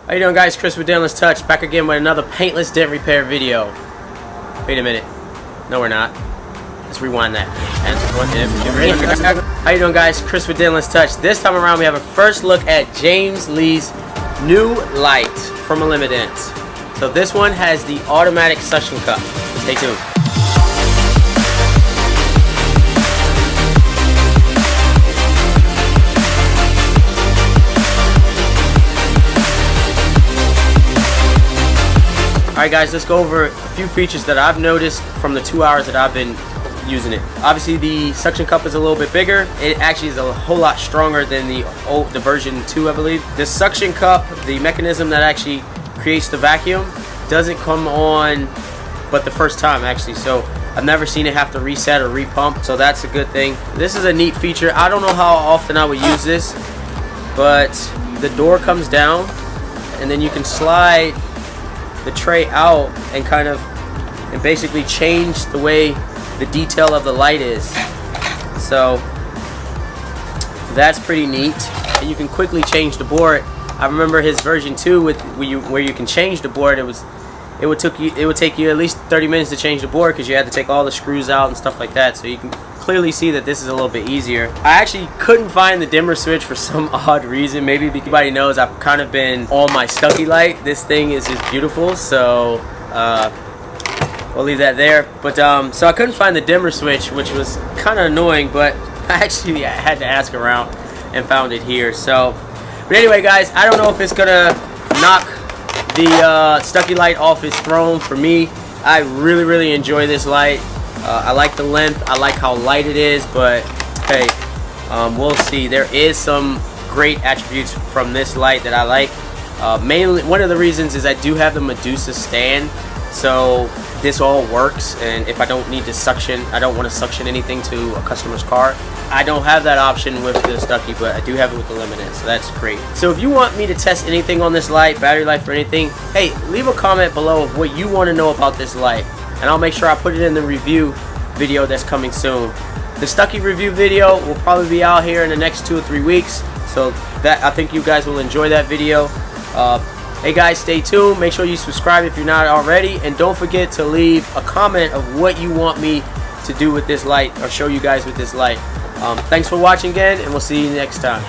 How you doing, guys? Chris with Dentless Touch, back again with another paintless dent repair video. Wait a minute. No, we're not. Let's rewind that. How you doing, guys? Chris with Dentless Touch. This time around, we have a first look at James Lee's new light from ElimADent. So this one has the automatic suction cup. Stay tuned. Alright guys, let's go over a few features that I've noticed from the 2 hours that I've been using it. Obviously the suction cup is a little bit bigger. It actually is a whole lot stronger than the version 2, I believe. This suction cup, the mechanism that actually creates the vacuum, doesn't come on but the first time actually. So I've never seen it have to reset or repump, so that's a good thing. This is a neat feature. I don't know how often I would use this, but the door comes down and then you can slide the tray out and basically change the way the detail of the light is. So that's pretty neat, and you can quickly change the board. I remember his version 2 where you can change the board. It would take you at least 30 minutes to change the board because you had to take all the screws out and stuff like that. So you can clearly see that this is a little bit easier. I actually couldn't find the dimmer switch for some odd reason. Maybe because everybody knows I've kind of been on my Stucky light. This thing is just beautiful, so we'll leave that there. But so I couldn't find the dimmer switch, which was kind of annoying, but I had to ask around and found it here. So, but anyway, guys, I don't know if it's gonna knock the Stucky light off its throne. For me, I really enjoy this light. I like the length, I like how light it is, but hey, we'll see. There is some great attributes from this light that I like. Mainly, one of the reasons is I do have the Medusa stand, so this all works. And if I don't need to suction, I don't want to suction anything to a customer's car, I don't have that option with the Stucky, but I do have it with the ElimADent, so that's great. So if you want me to test anything on this light, battery life or anything, hey, leave a comment below of what you want to know about this light, and I'll make sure I put it in the review video that's coming soon. The Stucky review video will probably be out here in the next 2 or 3 weeks, so that I think you guys will enjoy that video. Hey guys, stay tuned. Make sure you subscribe if you're not already, and don't forget to leave a comment of what you want me to do with this light or show you guys with this light. Thanks for watching again, and we'll see you next time.